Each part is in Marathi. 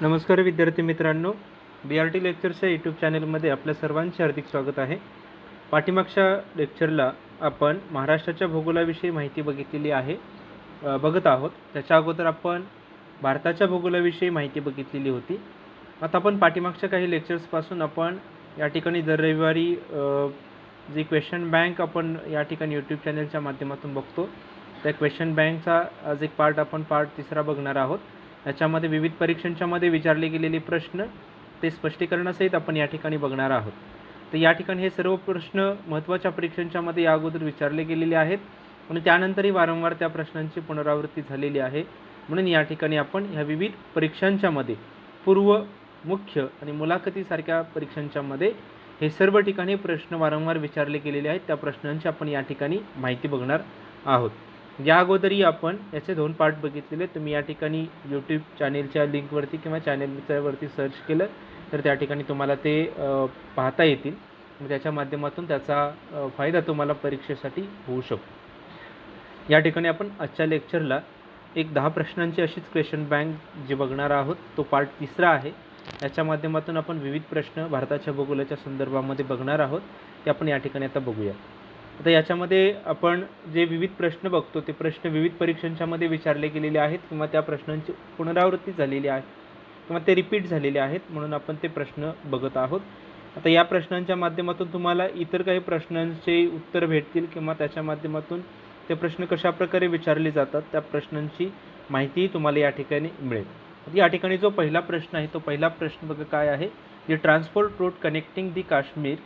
नमस्कार विद्यार्थी मित्रांनो, BRT लेक्चर्सच्या यूट्यूब चॅनलमध्ये आपल्या सर्वांचे हार्दिक स्वागत आहे. पाठीमागच्या लेक्चरला आपण महाराष्ट्राच्या भूगोलाविषयी माहिती बघत आहोत. त्याच्या अगोदर आपण भारताच्या भूगोलाविषयी माहिती बघितलेली होती. आता आपण पाठीमागच्या काही लेक्चर्सपासून आपण या ठिकाणी दर रविवारी जी क्वेश्चन बँक आपण या ठिकाणी यूट्यूब चॅनलच्या माध्यमातून बघतो, त्या क्वेश्चन बँकचा आज एक आपण पार्ट 3 बघणार आहोत. याच्यामध्ये विविध परीक्षांच्यामध्ये विचारले गेलेले प्रश्न ते स्पष्टीकरणासहित आपण या ठिकाणी बघणार आहोत. तर या ठिकाणी हे सर्व प्रश्न महत्त्वाच्या परीक्षांच्यामध्ये या अगोदर विचारले गेलेले आहेत आणि त्यानंतरही वारंवार त्या प्रश्नांची पुनरावृत्ती झालेली आहे. म्हणून या ठिकाणी आपण ह्या विविध परीक्षांच्यामध्ये पूर्व, मुख्य आणि मुलाखतीसारख्या परीक्षांच्यामध्ये हे सर्व ठिकाणी प्रश्न वारंवार विचारले गेलेले आहेत. त्या प्रश्नांची आपण या ठिकाणी माहिती बघणार आहोत. या अगोदरही आपण याचे 2 पार्ट बघितलेले. तुम्ही या ठिकाणी यूट्यूब चॅनेलच्या लिंकवरती किंवा चॅनेलवरती सर्च केलं तर त्या ठिकाणी तुम्हाला ते पाहता येतील. त्याच्या माध्यमातून त्याचा फायदा तुम्हाला परीक्षेसाठी होऊ शकतो. या ठिकाणी आपण आजच्या लेक्चरला एक 10 प्रश्नांची अशीच क्वेश्चन बँक जी बघणार आहोत, तो पार्ट 3 आहे. याच्या माध्यमातून आपण विविध प्रश्न भारताच्या भूगोलाच्या संदर्भामध्ये बघणार आहोत. ते आपण या ठिकाणी आता बघूया. आता याच्यामध्ये आपण जे विविध प्रश्न बघतो ते प्रश्न विविध परीक्षांच्यामध्ये विचारले गेलेले आहेत किंवा त्या प्रश्नांची पुनरावृत्ती झालेली आहे किंवा ते रिपीट झालेले आहेत, म्हणून आपण ते प्रश्न बघत आहोत. आता या प्रश्नांच्या माध्यमातून तुम्हाला इतर काही प्रश्नांचे उत्तर भेटतील किंवा त्याच्या माध्यमातून ते प्रश्न कशाप्रकारे विचारले जातात त्या प्रश्नांची माहितीही तुम्हाला या ठिकाणी मिळेल. या ठिकाणी जो पहिला प्रश्न आहे तो पहिला प्रश्न बघा काय आहे. The transport route connecting the Kashmir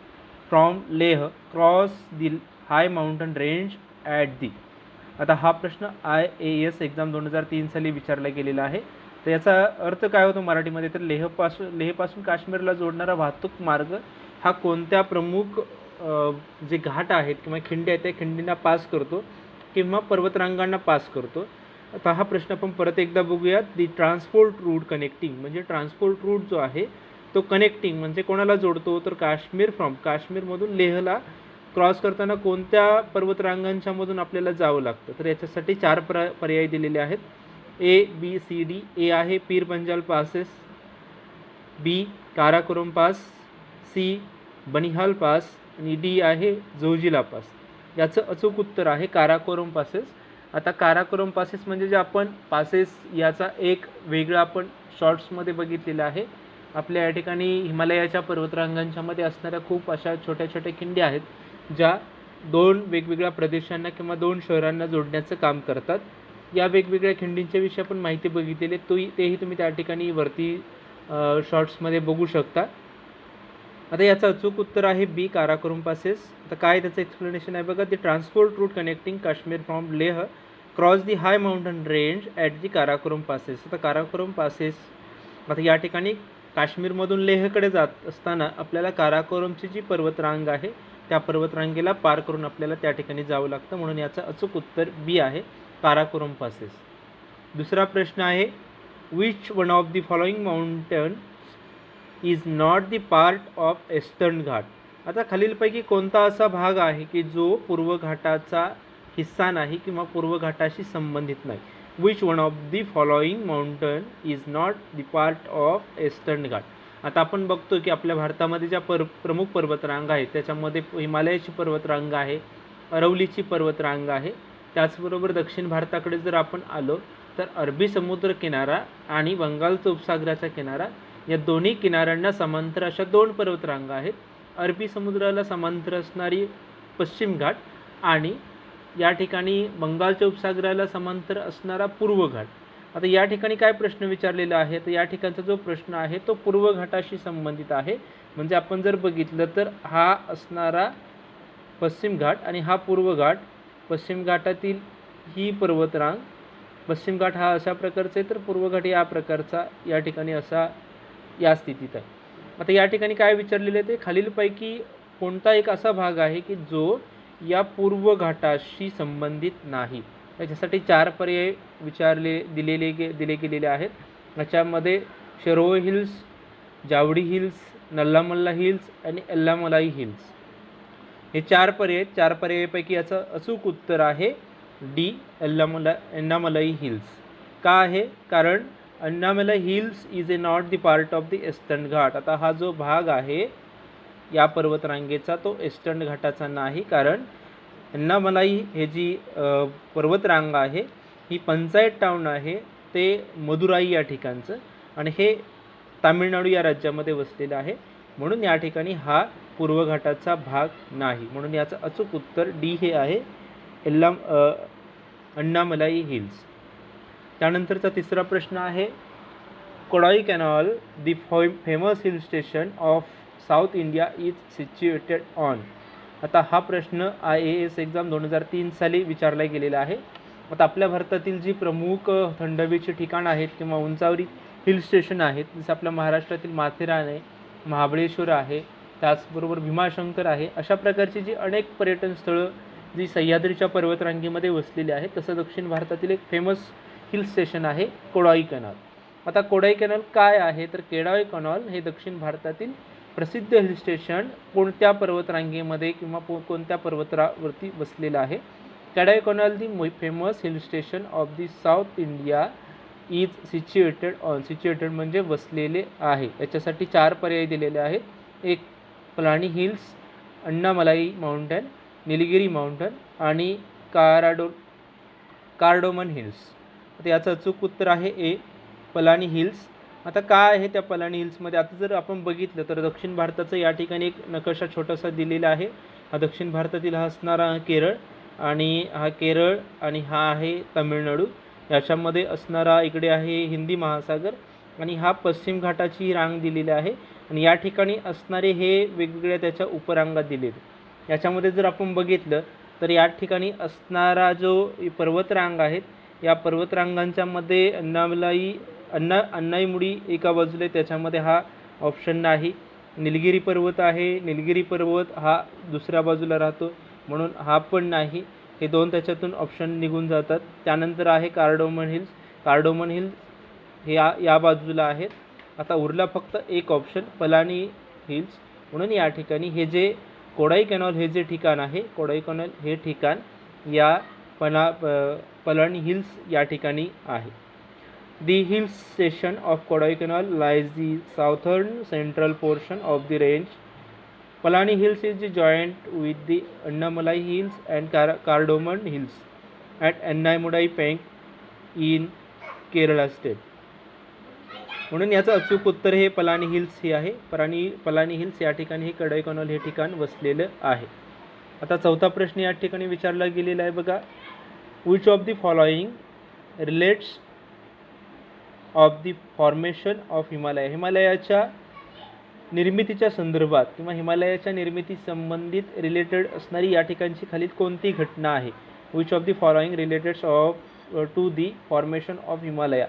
from Leh cross the high mountain range at the. आता हा प्रश्न IAS एक्झाम 2003 साली विचारला गेलेला आहे. तर याचा अर्थ काय होतो मराठीमध्ये, तर लेहपासून काश्मीरला जोडणारा वाहतूक मार्ग हा कोणत्या प्रमुख जे घाट आहेत किंवा खिंडी आहेत त्या खिंडींना पास करतो किंवा पर्वतरांगांना पास करतो. आता हा प्रश्न आपण परत एकदा बघूयात. दी ट्रान्सपोर्ट रूट कनेक्टिंग म्हणजे ट्रान्सपोर्ट रूट जो आहे तो कनेक्टिंग म्हणजे कोणाला जोडतो, तर काश्मीरमधून लेहला क्रॉस करताना कोणत्या पर्वतरांगांच्या मधून आपल्याला जावं लागतं. तर याच्यासाठी 4 पर्याय दिलेले आहेत. ABCD. ए आहे Pir Panjal passes, B Karakoram pass, C Banihal pass आणि D आहे जोजिला पास. याचं अचूक उत्तर आहे काराकोरम पासेस. आता काराकोरम पासेस म्हणजे जे आपण पासेस याचा एक वेगळा आपण शॉर्ट्समध्ये बघितलेला आहे. आपल्या या ठिकाणी हिमालयाच्या पर्वतरांगांच्या मध्ये असणाऱ्या खूप अशा छोट्या छोट्या खिंडी आहेत ज्या 2 वेगवेगळ्या प्रदेशांना किंवा 2 शहरांना जोडण्याचं काम करतात. या वेगवेगळ्या खिंडींच्या विषयी आपण माहिती बघितलेली तेही तुम्ही त्या ठिकाणी वरती शॉर्ट्समध्ये बघू शकता. आता याचं अचूक उत्तर आहे B काराकोरम पासेस. आता काय त्याचं एक्सप्लेनेशन आहे बघा. The transport route connecting Kashmir from Leh cross the high mountain range at the Karakoram passes. आता काराकोरम पासेस, आता या ठिकाणी काश्मीरमधून लेहकडे जात असताना आपल्याला काराकोरमची जी पर्वतरांग आहे त्या पर्वतरांगेला पार करून आपल्याला त्या ठिकाणी जावं लागतं, म्हणून याचं अचूक उत्तर B आहे काराकोरम पासेस. दुसरा प्रश्न आहे. Which one of the following mountain is not the part of Eastern Ghat. आता खालीलपैकी कोणता असा भाग आहे की जो पूर्व घाटाचा हिस्सा नाही किंवा पूर्व घाटाशी संबंधित नाही. Which one of the following mountain is not the part of Eastern Ghat. आता आपण बघतो की आपल्या भारतामध्ये ज्या प्रमुख पर्वतरांग आहेत त्याच्यामध्ये हिमालयाची पर्वतरांग आहे, अरवलीची पर्वतरांग आहे. त्याचबरोबर दक्षिण भारताकडे जर आपण आलो तर अरबी समुद्र किनारा आणि बंगालचा उपसागराचा किनारा या दोन्ही किनाऱ्यांना समांतर अशा 2 पर्वतरांगा आहेत. अरबी समुद्राला समांतर असणारी पश्चिम घाट आणि या ठिकाणी बंगालच्या उपसागराला समांतर असणारा पूर्व घाट. आता या ठिकाणी काय प्रश्न विचारलेला आहे, तर या ठिकाणचा जो प्रश्न आहे तो पूर्व घाटाशी संबंधित आहे. म्हणजे आपण जर बघितलं तर हा असणारा पश्चिम घाट आणि हा पूर्व घाट. पश्चिम घाटातील ही पर्वतरांग, पश्चिम घाट हा अशा प्रकारचा आहे तर पूर्व घाट या प्रकारचा या ठिकाणी असा या स्थितीत आहे. आता या ठिकाणी काय विचारलेले आहे, ते खालीलपैकी कोणता एक असा भाग आहे की जो या पूर्व घाटाशी संबंधित नाही. त्याच्यासाठी 4 पर्याय दिले गेलेले आहेत. याच्यामध्ये शेरोव हिल्स, जावडी हिल्स, नल्लामल्ला हिल्स आणि एल्लामलाई हिल्स हे 4 पर्याय. 4 पर्यायापैकी याचं अचूक उत्तर आहे D एल्लामलाई हिल्स. का आहे, कारण Annamalai hills is a not the part of the Eastern Ghat. आता हा जो भाग आहे या पर्वतरांगेचा तो ईस्टर्न घाटाचा नाही, कारण अन्नामलाई हे जी पर्वतरांग आहे ही पंचायत टाउन आहे ते मदुराई या ठिकाणचं, आणि हे तामिळनाडू या राज्यामध्ये वसलेलं आहे, म्हणून या ठिकाणी हा पूर्व घाटाचा भाग नाही. म्हणून याचं अचूक उत्तर डी हे आहे, अन्नामलाई हिल्स. त्यानंतरचा तिसरा प्रश्न आहे, Kodai canal the famous hill station of south India is situated on. आता हा प्रश्न IAS एक्झाम 2003 साली विचारला गेलेला आहे. आता आपल्या भारतातील जी प्रमुख थंड हवेची ठिकाणं आहेत किंवा उंचावरी हिल स्टेशन आहेत, जसं आपल्या महाराष्ट्रातील माथेरान आहे, महाबळेश्वर आहे, त्याचबरोबर भीमाशंकर आहे, अशा प्रकारची जी अनेक पर्यटन स्थळं जी सह्याद्रीच्या पर्वतरांगेमध्ये वसलेली आहेत, तसं दक्षिण भारतातील एक फेमस हिल स्टेशन आहे कोडाई कॅनॉल. आता कोडाई कॅनॉल काय आहे, तर कोडाई कॅनॉल हे दक्षिण भारतातील प्रसिद्ध हिल स्टेशन कोणत्या पर्वतरांगेमध्ये किंवा कोणत्या पर्वतावरती वसलेलं आहे. Kodai canal the famous hill station of the south India is situated on. Situated म्हणजे वसलेले आहे. याच्यासाठी 4 पर्याय दिलेले आहेत. एक Palani hills, Annamalai mountain, Nilgiri mountain आणि कार्डोमन हिल्स. आता याचं अचूक उत्तर आहे ए, पलानी हिल्स. आता काय आहे त्या पलानी हिल्समध्ये, आता जर आपण बघितलं तर दक्षिण भारताचं या ठिकाणी एक नकाशा छोटासा दिलेला आहे. हा दक्षिण भारतातील हा असणारा केरळ, आणि हा आहे तामिळनाडू. याच्यामध्ये असणारा इकडे आहे हिंदी महासागर, आणि हा पश्चिम घाटाची रांग दिलेली आहे, आणि या ठिकाणी असणारे हे वेगवेगळ्या त्याच्या उपरांगा दिलेत. याच्यामध्ये जर आपण बघितलं तर या ठिकाणी असणारा जो पर्वतरांग आहेत, या पर्वतरांगांच्या मध्ये अन्नाईमुडी एका बाजूला, त्याच्यामध्ये हा ऑप्शन नाही. निलगिरी पर्वत आहे, निलगिरी पर्वत हा दुसऱ्या बाजूला राहतो, म्हणून हा पण नाही. हे 2 त्याच्यातून ऑप्शन निघून जातात. त्यानंतर आहे कार्डोमन हिल्स. कार्डोमन हिल्स हे या बाजूला आहेत. आता उरला फक्त एक ऑप्शन पलानी हिल्स, म्हणून या ठिकाणी हे जे कोडाई कॅनॉल हे जे ठिकाण आहे, कोडाई कॅनॉल हे ठिकाण या पलानी हिल्स या ठिकाणी आहे. The hill station of Kodai Canal lies the southern central portion of the range. Palani Hills is joined with the Annamalai Hills and Cardamom Hills at Annamudai Peak in Kerala state. म्हणून याचं अचूक उत्तर हे पलानी हिल्स हे आहे. पलानी हिल्स या ठिकाणी हे कोडाई कॅनॉल हे ठिकाण वसलेलं आहे. आता चौथा प्रश्न या ठिकाणी विचारला गेलेला आहे बघा, which of the following relates of the formation of Himalaya. हिमालयाच्या निर्मितीच्या संदर्भात किंवा हिमालयाच्या निर्मिती संबंधित रिलेटेड असणारी या ठिकाणची खालील कोणती घटना आहे. Which of the following related of to the formation of Himalaya.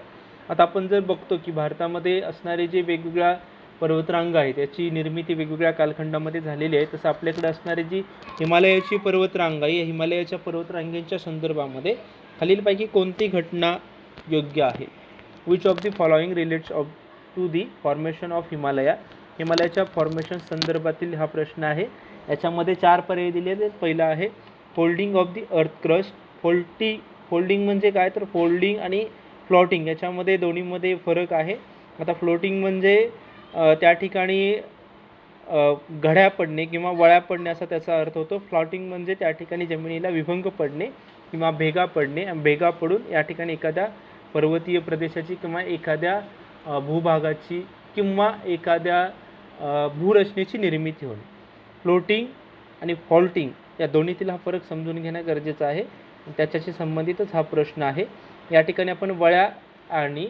आता आपण जर बघतो की भारतामध्ये असणारे जे वेगवेगळ्या पर्वतरांग आहेत याची निर्मिती वेगवेगळ्या कालखंडामध्ये झालेली आहे, तसं आपल्याकडे असणारी जी हिमालयाची पर्वतरांग आहे, या हिमालयाच्या पर्वतरांगेच्या संदर्भामध्ये खालीलपैकी कोणती घटना योग्य आहे. Which of the following relates of to the formation of Himalaya. हिमालयाच्या फॉर्मेशन संदर्भातील हा प्रश्न आहे. याच्यामध्ये 4 पर्याय दिले आहेत. पहिला आहे folding of the earth crust. Folding म्हणजे काय, तर फोल्डिंग आणि फ्लोटिंग याच्यामध्ये दोन्हीमध्ये फरक आहे. आता फ्लोटिंग म्हणजे त्या ठिकाणी घड्या पडणे किंवा वळ्या पडणे असा त्याचा अर्थ होतो. फ्लोटिंग म्हणजे त्या ठिकाणी जमिनीला विभंग पडणे किंवा भेगा पडणे. भेगा पडून या ठिकाणी एखाद्या पर्वतीय प्रदेशाची किंवा एखाद्या भूभागाची किंवा एखाद्या भूरचनेची निर्मिती होणे. फ्लोटिंग आणि फॉल्टिंग या दोन्हीतील हा फरक समजून घेणं गरजेचं आहे. त्याच्याशी संबंधितच हा प्रश्न आहे. या ठिकाणी आपण वळ्या आणि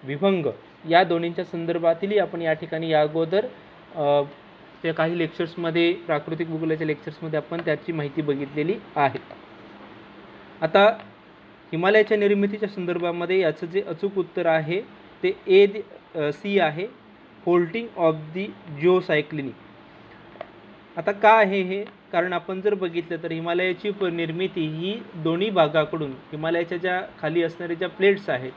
विभंग या दोन्हींच्या संदर्भातीलही आपण या ठिकाणी या अगोदर त्या काही लेक्चर्समध्ये, प्राकृतिक भूगोलाच्या लेक्चर्समध्ये आपण त्याची माहिती बघितलेली आहे. आता हिमालयाच्या निर्मितीच्या संदर्भामध्ये याचं जे अचूक उत्तर आहे ते C आहे, फोल्टिंग ऑफ दी जिओसायक्लिनिक. आता का आहे हे, कारण आपण जर बघितलं तर हिमालयाची निर्मिती ही दोन्ही भागाकडून, हिमालयाच्या ज्या खाली असणाऱ्या ज्या प्लेट्स आहेत,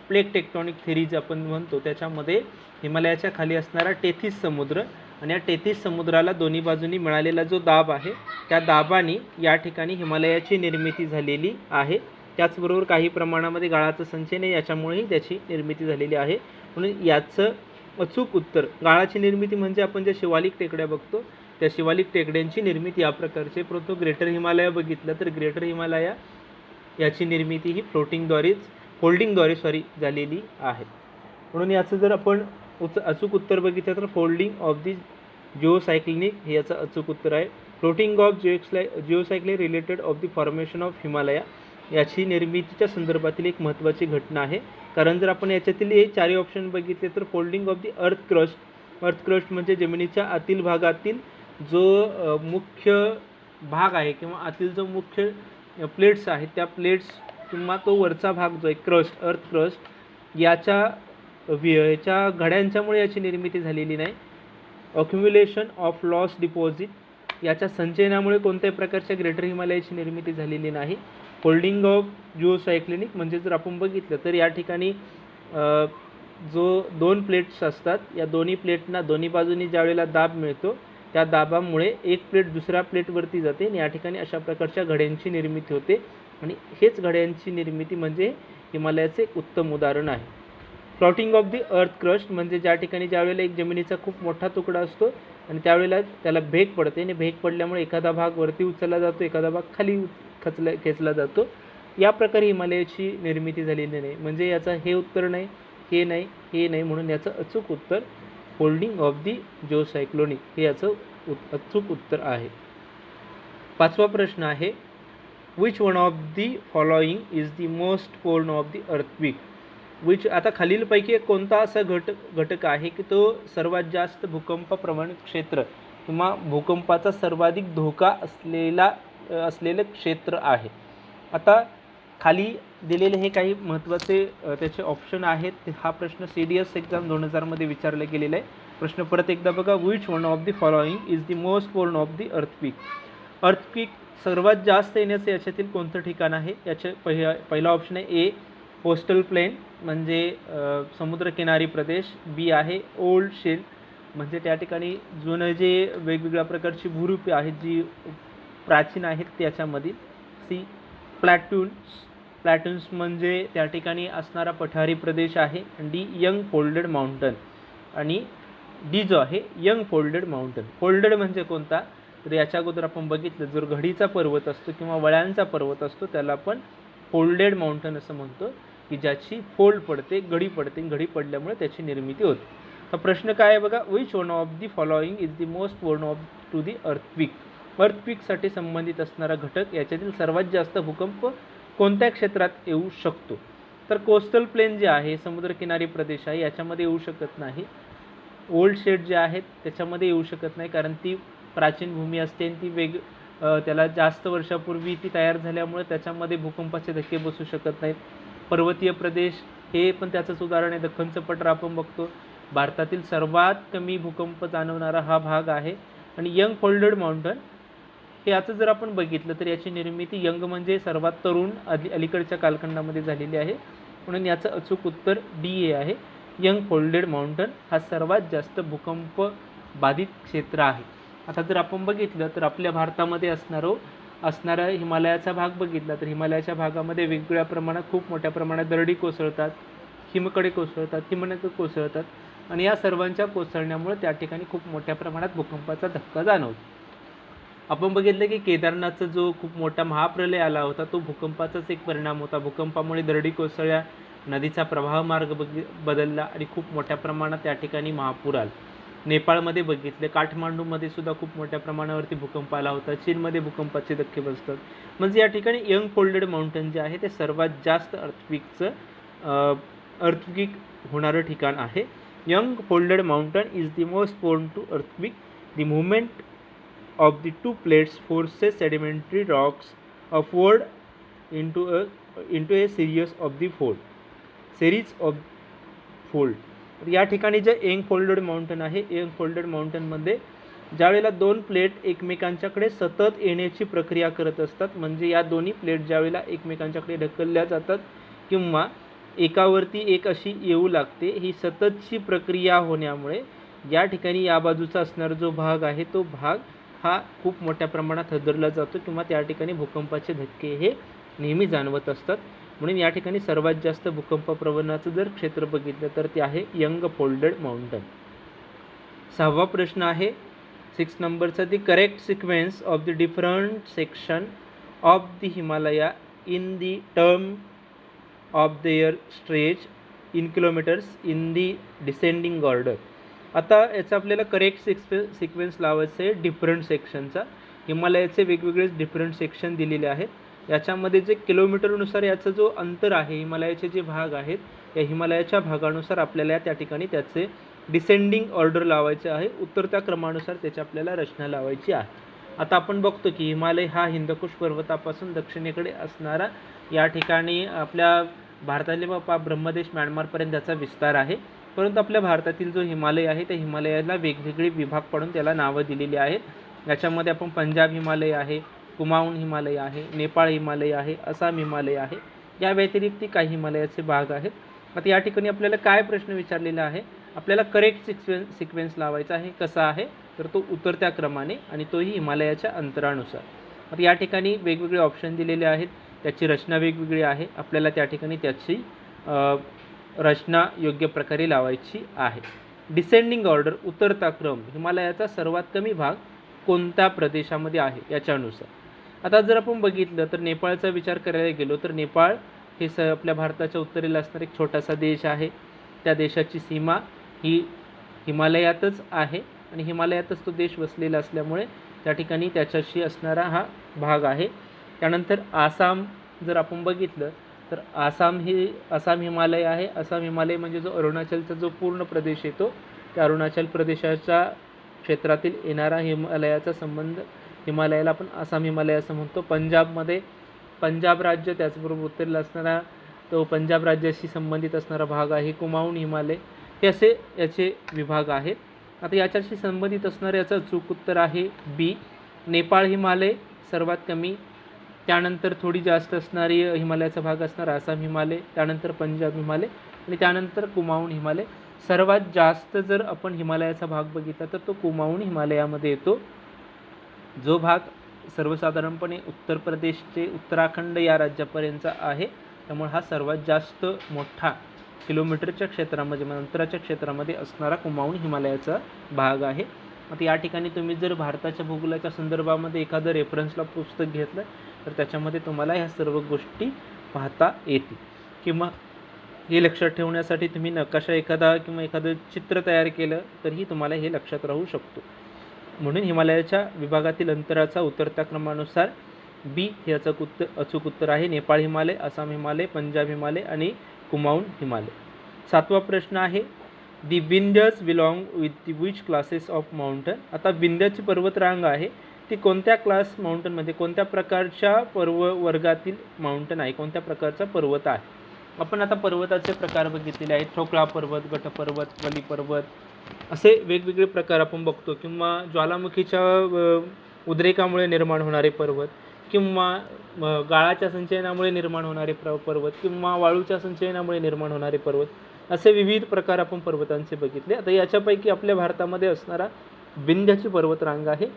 प्लेट टेक्टॉनिक थेरीज आपण म्हणतो, त्याच्यामध्ये हिमालयाच्या खाली असणारा टेथिस समुद्र आणि या टेथिस समुद्राला दोन्ही बाजूंनी मिळालेला जो दाब आहे, त्या दाबाने या ठिकाणी हिमालयाची निर्मिती झालेली आहे. त्याचबरोबर काही प्रमाणामध्ये गाळाचा संचय नाही, याच्यामुळेही त्याची निर्मिती झालेली आहे. म्हणून याचं अचूक उत्तर, गाळाची निर्मिती म्हणजे आपण ज्या शिवालिक टेकड्या बघतो त्या शिवालिक टेकड्यांची निर्मिती या प्रकारचे. परंतु ग्रेटर हिमालय बघितलं तर ग्रेटर हिमालया याची निर्मिती ही फोल्डिंगद्वारे झालेली आहे. म्हणून याचं जर आपण अचूक उत्तर बघितलं तर फोल्डिंग ऑफ दी जिओसायक्लिनिक हे याचं अचूक उत्तर आहे. Floating of geocyclic related of the formation of Himalaya याची निर्मितीच्या संदर्भातील एक महत्त्वाची घटना आहे. कारण जर आपण याच्यातील हे चारही ऑप्शन बघितले तर folding of the earth crust म्हणजे जमिनीच्या आतील भागातील जो मुख्य भाग आहे किंवा आतील जो मुख्य प्लेट्स आहेत त्या प्लेट्स किंवा तो वरचा भाग जो आहे अर्थ क्रस्ट याच्या घड्यांच्यामुळे याची निर्मिती झालेली नाही. अक्युम्युलेशन ऑफ लॉस डिपॉझिट याच्या संचयनामुळे कोणत्याही प्रकारच्या ग्रेटर हिमालयाची निर्मिती झालेली नाही. फोल्डिंग ऑफ जिओसायक्लिनिक म्हणजे जर आपण बघितलं तर या ठिकाणी जो दोन प्लेट्स असतात या दोन्ही प्लेटना दोन्ही बाजूनी ज्यावेळेला दाब मिळतो त्या दाबामुळे एक प्लेट दुसऱ्या प्लेटवरती जाते आणि या ठिकाणी अशा प्रकारच्या घड्यांची निर्मिती होते आणि हेच घड्यांची निर्मिती म्हणजे हिमालयाचे एक उत्तम उदाहरण आहे. Floating of the earth crust म्हणजे ज्या ठिकाणी ज्यावेळेला एक जमिनीचा खूप मोठा तुकडा असतो आणि त्यावेळेला त्याला भेग पडते आणि भेग पडल्यामुळे एखादा भाग वरती उचलला जातो, एखादा भाग खाली खेचला जातो. या प्रकारे हिमालयाची निर्मिती झालेली नाही. म्हणजे याचं हे उत्तर नाही, हे नाही, म्हणून याचं अचूक उत्तर फोल्डिंग ऑफ दी जिओसायक्लोनिक हे याचं अचूक उत्तर आहे. पाचवा प्रश्न आहे, which one of the following is the most prone of the earthquake. आता खालीलपैकी कोणता असा घटक आहे की तो सर्वात जास्त भूकंप प्रवण क्षेत्र किंवा भूकंपाचा सर्वाधिक धोका असलेलं क्षेत्र आहे. आता खाली दिलेले हे काही महत्त्वाचे त्याचे ऑप्शन आहेत. हा प्रश्न CDS एक्झाम 2000 मध्ये विचारला गेलेला आहे. प्रश्न परत एकदा बघा, which one of the following is the most prone of the earthquake सर्वात जास्त येण्याचं याच्यातील कोणतं ठिकाण आहे. याचे पहिला ऑप्शन आहे ए कोस्टल प्लेन म्हणजे समुद्रकिनारी प्रदेश. बी आहे ओल्ड शेल म्हणजे त्या ठिकाणी जुनं जे वेगवेगळ्या प्रकारची भूरूपे आहेत जी प्राचीन आहेत त्याच्यामधील. सी प्लॅटून्स म्हणजे त्या ठिकाणी असणारा पठारी प्रदेश आहे. डी यंग फोल्डेड माउंटन आणि डी जो आहे यंग फोल्डेड माउंटन. फोल्डेड म्हणजे कोणता तर याच्या अगोदर आपण बघितलं जर घडीचा पर्वत असतो किंवा वळ्यांचा पर्वत असतो त्याला आपण फोल्डेड माउंटन असं म्हणतो की ज्याची फोल्ड पडते, घडी पडते, घडी पडल्यामुळे त्याची निर्मिती होते. तर प्रश्न काय आहे बघा, which one of the following is the most prone of to the अर्थक्वेकसाठी संबंधित असणारा घटक याच्यातील सर्वात जास्त भूकंप कोणत्या क्षेत्रात येऊ शकतो. तर कोस्टल प्लेन जे आहे समुद्रकिनारी प्रदेश आहे याच्यामध्ये येऊ शकत नाही. ओल्ड शेड जे आहेत त्याच्यामध्ये येऊ शकत नाही कारण ती प्राचीन भूमी असते आणि ती त्याला जास्त वर्षापूर्वी ती तयार झाल्यामुळे त्याच्यामध्ये भूकंपाचे धक्के बसू शकत नाहीत. पर्वतीय प्रदेश हे पण त्याचंच उदाहरण आहे. दख्खनचं पठार आपण बघतो भारतातील सर्वात कमी भूकंप जाणवणारा हा भाग आहे. आणि यंग फोल्डेड माउंटन हे याचं जर आपण बघितलं तर याची निर्मिती यंग म्हणजे सर्वात तरुण अलीकडच्या कालखंडामध्ये झालेली आहे. म्हणून याचं अचूक उत्तर DA आहे. यंग फोल्डेड माउंटन हा सर्वात जास्त भूकंप बाधित क्षेत्र आहे. आता जर आपण बघितलं तर आपल्या भारतामध्ये असणारा हिमालयाचा भाग बघितला तर हिमालयाच्या भागामध्ये वेगवेगळ्या प्रमाणात खूप मोठ्या प्रमाणात दरडी कोसळतात, हिमकडे कोसळतात, हिमनग कोसळतात आणि या सर्वांच्या कोसळण्यामुळे त्या ठिकाणी खूप मोठ्या प्रमाणात भूकंपाचा धक्का जाणवतो. आपण बघितलं की केदारनाथचा जो खूप मोठा महाप्रलय आला होता तो भूकंपाचाच एक परिणाम होता. भूकंपामुळे दरडी कोसळल्या, नदीचा प्रवाह मार्ग बदलला आणि खूप मोठ्या प्रमाणात त्या ठिकाणी महापूर आला. नेपाळमध्ये बघितले, काठमांडूमध्ये सुद्धा खूप मोठ्या प्रमाणावरती भूकंप आला होता. चीनमध्ये भूकंपाचे धक्के बसतात. म्हणजे या ठिकाणी यंग फोल्डेड माउंटन जे आहे ते सर्वात जास्त अर्थक्वेक होणारं ठिकाण आहे. Young folded mountain is the most prone to earthquake. The movement of the two plates forces sedimentary rocks upward into a series of fold. या ठिकाणी जे यंग फोल्डेड माउंटन आहे, यंग फोल्डेड माउंटनमध्ये ज्यावेळेला दोन प्लेट एकमेकांच्याकडे सतत येण्याची प्रक्रिया करत असतात म्हणजे या दोन्ही प्लेट ज्यावेळेला एकमेकांच्याकडे ढकलल्या जातात किंवा एकावरती एक अशी येऊ लागते, ही सततची प्रक्रिया होण्यामुळे या ठिकाणी या बाजूचा असणारा जो भाग आहे तो भाग हा खूप मोठ्या प्रमाणात हादरला जातो किंवा त्या ठिकाणी भूकंपाचे धक्के हे नेहमी जाणवत असतात. म्हणून या ठिकाणी सर्वात जास्त भूकंप प्रवणाचं जर क्षेत्र बघितलं तर ते आहे यंग फोल्डेड माउंटन. 6वा प्रश्न आहे 6 नंबरचा, the correct sequence of the different section of the Himalaya in the term of their stretch in kilometres in the descending order. आता याचा आपल्याला करेक्ट सिक्वेन्स लावायचं आहे डिफरंट सेक्शनचा. हिमालयाचे वेगवेगळे डिफरंट सेक्शन दिलेले आहेत. याच्यामध्ये जे किलोमीटरनुसार याचं जो अंतर आहे, हिमालयाचे जे भाग आहेत, या हिमालयाच्या भागानुसार आपल्याला त्या ठिकाणी त्याचे डिसेंडिंग ऑर्डर लावायचे आहे. उतरत्या क्रमानुसार त्याची आपल्याला रचना लावायची आहे. आता आपण बघतो की हिमालय हा हिंदकुश पर्वतापासून दक्षिणेकडे असणारा या ठिकाणी आपल्या भारतातील ब्रह्मदेश म्यानमारपर्यंत त्याचा विस्तार आहे. परंतु आपल्या भारतातील जो हिमालय आहे त्या हिमालयाला वेगवेगळे विभाग पाडून त्याला नावं दिलेली आहेत. याच्यामध्ये आपण पंजाब हिमालय आहे, कुमाऊन हिमालय आहे, नेपाळ हिमालय आहे, आसाम हिमालय आहे. या व्यतिरिक्त काही हिमालयाचे भाग आहेत. आता या ठिकाणी आपल्याला काय प्रश्न विचारलेला आहे, आपल्याला करेक्ट सिक्वेन्स लावायचा आहे. कसा आहे तर तो उतरत्या क्रमाने आणि तोही हिमालयाच्या अंतरानुसार. आता या ठिकाणी वेगवेगळे ऑप्शन दिलेले आहेत, त्याची रचना वेगवेगळी आहे. आपल्याला त्या ठिकाणी त्याची रचना योग्य प्रकारे लावायची आहे. डिसेंडिंग ऑर्डर उतरता क्रम, हिमालयाचा सर्वात कमी भाग कोणत्या प्रदेशामध्ये आहे याच्यानुसार. आता जर आपण बघितलं तर नेपाळचा विचार करायला गेलो तर नेपाळ हे आपल्या भारताच्या उत्तरेला असणारा एक छोटासा देश आहे. त्या देशाची सीमा ही हिमालयातच आहे आणि हिमालयातच तो देश वसलेला असल्यामुळे त्या ठिकाणी त्याच्याशी असणारा हा भाग आहे. त्यानंतर आसाम जर आपण बघितलं तर आसाम हिमालय आहे. आसाम हिमालय म्हणजे जो अरुणाचलचा जो पूर्ण प्रदेश येतो त्या अरुणाचल प्रदेशाच्या क्षेत्रातील येणारा हिमालयाचा संबंध, हिमालयाला आपण आसाम हिमालय असं म्हणतो. पंजाब राज्य, त्याचबरोबर उत्तरेला असणारा तो पंजाब राज्याशी संबंधित असणारा भाग आहे कुमाऊन हिमालय. हे असे याचे विभाग आहेत. आता याच्याशी संबंधित असणारे याचं अचूक उत्तर आहे बी, नेपाळ हिमालय सर्वात कमी. त्यानंतर थोडी जास्त असणारी हिमालयाचा भाग असणार आसाम हिमालय, त्यानंतर पंजाब हिमालय आणि त्यानंतर कुमाऊन हिमालय. सर्वात जास्त जर आपण हिमालयाचा भाग बघितला तर तो कुमाऊन हिमालयामध्ये येतो, जो भाग सर्वसाधारणपणे उत्तर प्रदेशचे उत्तराखंड या राज्यापर्यंतचा आहे. त्यामुळे हा सर्वात जास्त मोठा किलोमीटरच्या क्षेत्रामध्ये अंतराच्या क्षेत्रामध्ये असणारा कुमाऊन हिमालयाचा भाग आहे. आता या ठिकाणी तुम्ही जर भारताच्या भूगोलाच्या संदर्भामध्ये एखादं रेफरन्सला पुस्तक घेतलं तर त्याच्यामध्ये तुम्हाला ह्या सर्व गोष्टी पाहता येतील. किंवा हे लक्षात ठेवण्यासाठी तुम्ही नकाशा एखादा किंवा एखादं चित्र तयार केलं तरीही तुम्हाला हे लक्षात राहू शकतो. म्हणून हिमालयाच्या विभागातील अंतराचा उतरत्या क्रमानुसार बी हे अचूक उत्तर आहे. नेपाळ हिमालय, आसाम हिमालय, पंजाब हिमालय आणि कुमाऊन हिमालय. 7वा प्रश्न आहे the Vindhyas belong with the which classes of mountain. आता विंध्याची पर्वतरांग आहे ती कोणत्या क्लास माउंटन म्हणजे कोणत्या प्रकारच्या वर्गातील माउंटन आहे, कोणत्या प्रकारचा पर्वत आहे. आपण आता पर्वताचे प्रकार बघितलेले आहेत. ठोकळा पर्वत, गटपर्वत, वली पर्वत असे वेगवेगळे प्रकार आपण बघतो. किंवा ज्वालामुखीच्या उद्रेकामुळे निर्माण होणारे पर्वत, किंवा गाळाच्या संचयनामुळे निर्माण होणारे पर्वत, किंवा वाळूच्या संचयनामुळे निर्माण होणारे पर्वत, असे विविध प्रकार आपण पर्वतांचे बघितले. आता याच्यापैकी आपल्या भारतामध्ये असणारा विंध्याची पर्वतरांग आहे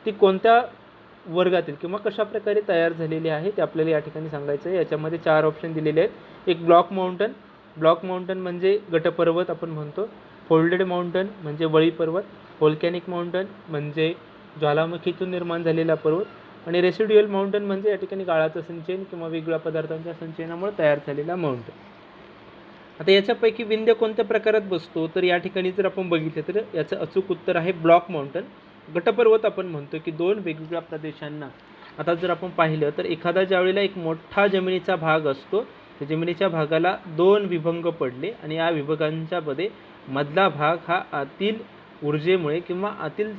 ती कोणत्या वर्गातील किंवा कशा प्रकारे तयार झालेली आहे ते आपल्याला या ठिकाणी सांगायचं आहे. याच्यामध्ये 4 ऑप्शन दिलेले आहेत. एक ब्लॉक माउंटन म्हणजे गटपर्वत आपण म्हणतो. फोल्डेड माउंटन म्हणजे वळी पर्वत. व्होल्कॅनिक माउंटन म्हणजे ज्वालामुखीतून निर्माण झालेला पर्वत आणि रेसिड्युअल माउंटन म्हणजे या ठिकाणी गाळाचं संचयन किंवा वेगवेगळ्या पदार्थांच्या संचयनामुळे तयार झालेला माउंटन. आता याच्यापैकी विंध्य कोणत्या प्रकारात बसतो तर या ठिकाणी जर आपण बघितलं तर याचं अचूक उत्तर आहे ब्लॉक माउंटन. गटपर्वत आपण म्हणतो की 2 वेगवेगळ्या प्रदेशांना, आता जर आपण पाहिलं तर एखादा ज्यावेळेला एक मोठा जमिनीचा भाग असतो, त्या जमिनीच्या भागाला 2 विभंग पडले आणि या विभागांच्या मध्ये मधला भाग हा आतील ऊर्जेमुळे किंवा आतील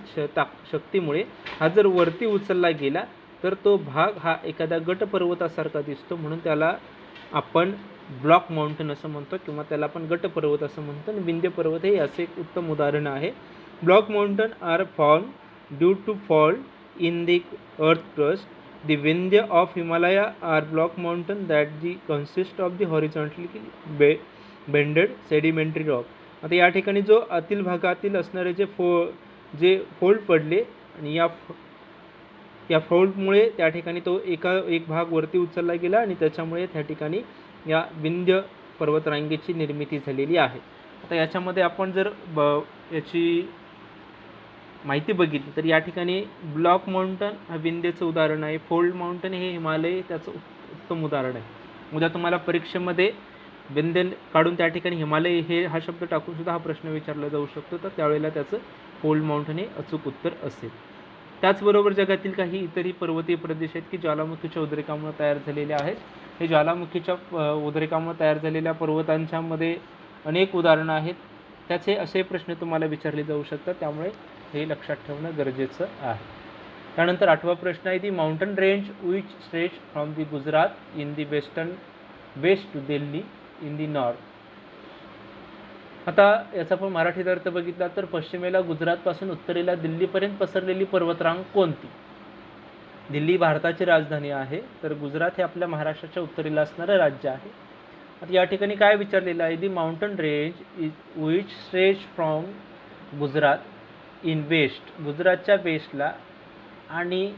शक्तीमुळे हा जर वरती उचलला गेला तर तो भाग हा एखाद्या गटपर्वतासारखा दिसतो. म्हणून त्याला आपण ब्लॉक माउंटन असं म्हणतो किंवा त्याला आपण गटपर्वत असं म्हणतो. आणि विंध्य पर्वत हे असे एक उत्तम उदाहरण आहे. Block mountain are form due to fault in the earth crust. The Vindhya of Himalaya are block mountain that consist of the horizontally bended sedimentary rock. आता या ठिकाणी जो आतील भागातील असणारे जे फोल्ड पडले आणि या फॉल्टमुळे त्या ठिकाणी तो एक भाग वरती उचलला गेला आणि त्याच्यामुळे त्या ठिकाणी या विंध्य पर्वतरांगेची निर्मिती झालेली आहे. आता याच्यामध्ये आपण जर याची माहिती बघितली तर या ठिकाणी ब्लॉक माउंटन हा विंध्यचं उदाहरण आहे, फोल्ड माउंटन हे हिमालय त्याचं उत्तम उदाहरण आहे. उद्या तुम्हाला परीक्षेमध्ये विंध्य काढून त्या ठिकाणी हिमालय हे हा शब्द टाकून सुद्धा हा प्रश्न विचारला जाऊ शकतो, तर त्यावेळेला त्याचं फोल्ड माउंटन हे अचूक उत्तर असेल. त्याचबरोबर जगातील काही इतरही पर्वतीय प्रदेश आहेत की ज्वालामुखीच्या उद्रेकामुळे तयार झालेले आहेत. हे ज्वालामुखीच्या उद्रेकामुळे तयार झालेल्या पर्वतांच्यामध्ये अनेक उदाहरणं आहेत. त्याचे असे प्रश्न तुम्हाला विचारले जाऊ शकतात, त्यामुळे हे लक्षात ठेवणं गरजेचं आहे. त्यानंतर 8वा प्रश्न आहे, the mountain range which stretch from the Gujarat in the west to Delhi in the north. आता याचा पण मराठीत अर्थ बघितला तर पश्चिमेला गुजरातपासून उत्तरेला दिल्लीपर्यंत पसरलेली पर्वतरांग कोणती. दिल्ली भारताची राजधानी आहे, तर गुजरात हे आपल्या महाराष्ट्राच्या उत्तरेला असणारं राज्य आहे. आता या ठिकाणी काय विचारलेलं आहे, the mountain range which stretch from Gujarat in west, गुजरातच्या वेस्टला आणि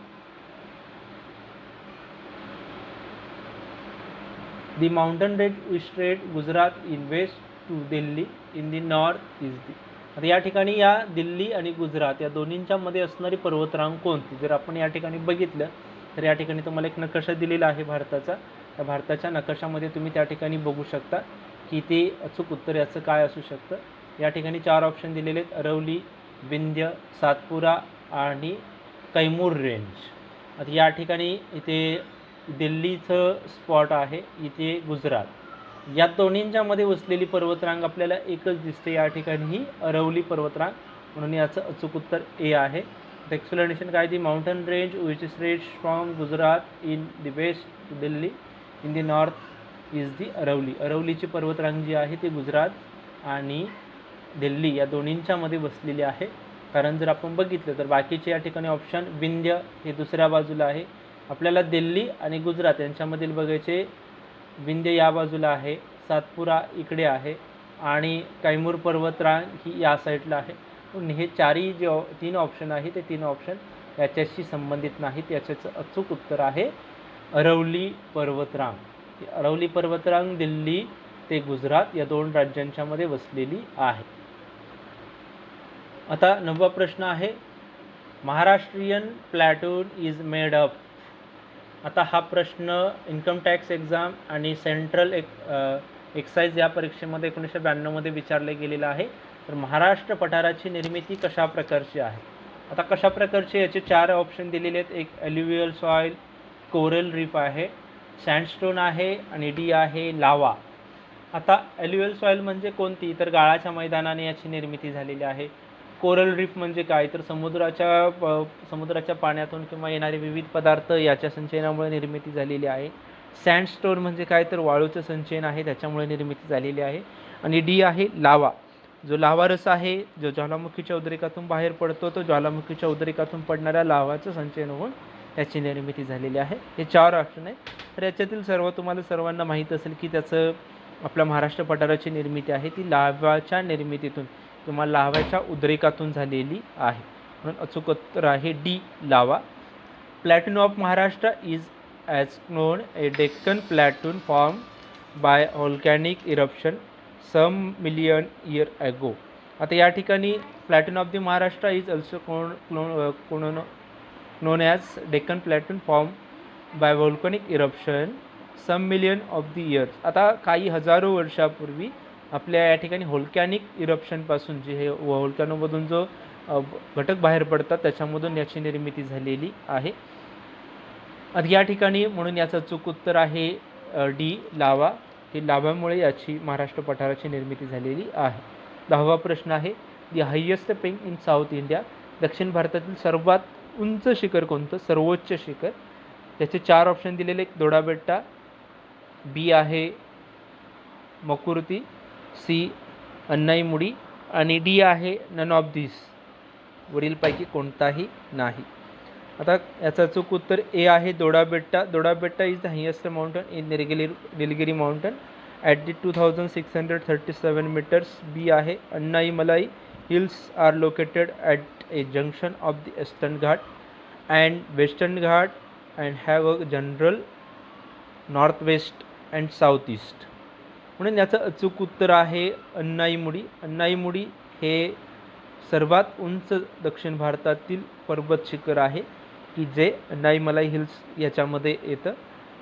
the mountain range which stretch Gujarat in west to Delhi in the north is the. आता या ठिकाणी या दिल्ली आणि गुजरात या दोन्हींच्या मध्ये असणारी पर्वतरांग कोणती. जर आपण या ठिकाणी बघितलं तर या ठिकाणी तुम्हाला एक नकाशा दिलेला आहे भारताचा. त्या भारताच्या नकाशामध्ये तुम्ही त्या ठिकाणी बघू शकता की ते अचूक उत्तर याचं काय असू शकतं. या ठिकाणी 4 ऑप्शन दिलेले आहेत, अरवली, विंध्य, सातपुरा आणि कैमूर रेंज. आता या ठिकाणी इथे दिल्लीचं स्पॉट आहे, इथे गुजरात, या दोन्हींच्या मध्ये वसलेली पर्वतरांग आपल्याला एकच दिसते, या ठिकाणी ही अरवली पर्वतरांग, म्हणून याचं अचूक उत्तर ए आहे. एक्सप्लेनेशन काय, the mountain range which stretch from Gujarat in the west to Delhi in the north is the Aravali. अरवलीची पर्वतरांग जी आहे ती गुजरात आणि दिल्ली या दोन्हींच्या मध्ये बसलेली आहे. कारण जर आपण बघितलं तर बाकीचे या ठिकाणी ऑप्शन विंध्य हे दुसऱ्या बाजूला आहे, आपल्याला दिल्ली आणि गुजरात यांच्यामधील बघायचे, विंध्य या बाजूला आहे, सातपुरा इकडे आहे आणि कैमूर पर्वतरांग ही या साईडला आहे. पण हे चारही जे 3 ऑप्शन आहे ते 3 ऑप्शन याच्याशी संबंधित नाहीत. याच्याचं अचूक उत्तर आहे अरवली पर्वतरांग. अरवली पर्वतरांग दिल्ली ते गुजरात या 2 राज्यांच्या मध्ये वसलेली आहे. आता 9वा प्रश्न आहे, Maharashtrian platoon is made up. आता हा प्रश्न इन्कम टॅक्स एक्झाम आणि सेंट्रल एक्साइज या परीक्षेमध्ये 1992 मध्ये विचारले गेलेला आहे. तर महाराष्ट्र पठाराची निर्मिती कशा प्रकारची आहे. आता कशा प्रकारचे, याचे 4 ऑप्शन दिलेले आहेत. एक ॲल्युव्हियल सॉईल, कोरल रीफ आहे, सँडस्टोन आहे आणि डी आहे लावा. आता ॲल्युव्हियल सॉईल म्हणजे कोणती, तर गाळाच्या मैदानाने याची निर्मिती झालेली आहे. कोरल रीफ म्हणजे काय, तर समुद्राच्या पाण्यातून किंवा येणारे विविध पदार्थ याच्या संचयनामुळे निर्मिती झालेली आहे. सँडस्टोन म्हणजे काय, तर वाळूचं संचयन आहे, त्याच्यामुळे निर्मिती झालेली आहे. आणि डी आहे लावा, जो लावा रस आहे जो ज्वालामुखीच्या उद्रेकातून बाहेर पडतो, तो ज्वालामुखीच्या उद्रेकातून पडणाऱ्या लावाचं संचयन होऊन त्याची निर्मिती झालेली आहे. हे 4 ऑप्शन आहे. तर याच्यातील सर्वांना माहीत असेल की त्याचं आपल्या महाराष्ट्र पठाराची निर्मिती आहे ती लाव्याच्या निर्मितीतून किंवा लाव्याच्या उद्रेकातून झालेली आहे, म्हणून अचूक उत्तर आहे D lava. Plateau of Maharashtra is as known a Deccan plateau form by volcanic eruption some million year ago. आता या ठिकाणी plateau of the Maharashtra is also known as Deccan plateau form by volcanic eruption some million of the years. आता काही हजारो वर्षापूर्वी आपल्या या ठिकाणी व्होल्कॅनिक इरप्शनपासून जे हे व्होल्कॅनोमधून जो घटक बाहेर पडतात त्याच्यामधून याची निर्मिती झालेली आहे. आता या ठिकाणी म्हणून याचं अचूक उत्तर आहे डी लावा. ही लाव्यामुळे याची महाराष्ट्र पठाराची निर्मिती झालेली आहे. 10वा प्रश्न आहे, the highest peak in South India. दक्षिण भारतातील सर्वात उंच शिखर कोणतं, सर्वोच्च शिखर. त्याचे 4 ऑप्शन दिलेले, दोडाबेट्टा, बी आहे मकुर्ती, सी अन्नाईमुडी आणि डी आहे नन ऑफ दिस, वरीलपैकी कोणताही नाही. आता याचं अचूक उत्तर ए आहे Doddabetta. Doddabetta is the highest mountain in Nilgiri mountain at the 2637 metres. B आहे Anaimalai hills are located at a junction of the Eastern Ghat and Western Ghat and have a general north west and south east. म्हणून याचं अचूक उत्तर आहे अन्नाईमुडी. अन्नाईमुडी हे सर्वात उंच दक्षिण भारतातील पर्वत शिखर आहे की जे अन्नाईमलाई हिल्स याच्यामध्ये येतं.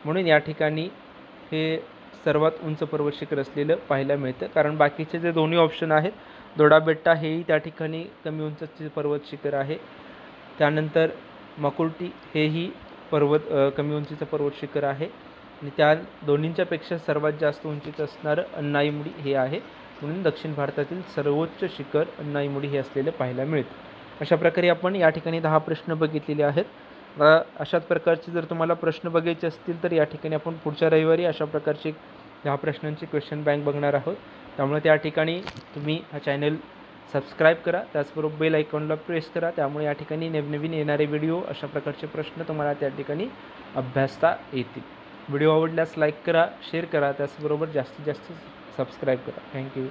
म्हणून या ठिकाणी हे सर्वात उंच पर्वत शिखर असलेलं पाहायला मिळतं. कारण बाकीचे जे दोन्ही ऑप्शन आहेत, दोडाबेट्टा हेही त्या ठिकाणी कमी उंचीचे पर्वत शिखर आहे. त्यानंतर मकुर्टी हेही कमी उंचीचं पर्वत शिखर आहे आणि त्या दोन्हींच्यापेक्षा सर्वात जास्त उंचीचं असणारं अन्नाईमुडी हे आहे. म्हणून दक्षिण भारतातील सर्वोच्च शिखर अन्नाईमुडी हे असलेलं पाहायला मिळतं. अशा प्रकारे आपण या ठिकाणी 10 प्रश्न बघितलेले आहेत. अशाच प्रकारचे जर तुम्हाला प्रश्न बघायचे असतील तर या ठिकाणी आपण पुढच्या रविवारी अशा प्रकारचे 10 प्रश्नांची क्वेश्चन बँक बघणार आहोत. त्यामुळे त्या ठिकाणी तुम्ही हा चॅनल सबस्क्राईब करा, त्याचबरोबर बेल आयकॉनला प्रेस करा. त्यामुळे या ठिकाणी नवनवीन येणारे व्हिडिओ अशा प्रकारचे प्रश्न तुम्हाला त्या ठिकाणी अभ्यासता येतील. व्हिडिओ आवडल्यास लाईक करा, शेअर करा, त्याचबरोबर जास्तीत जास्त सबस्क्राईब करा. थँक्यू.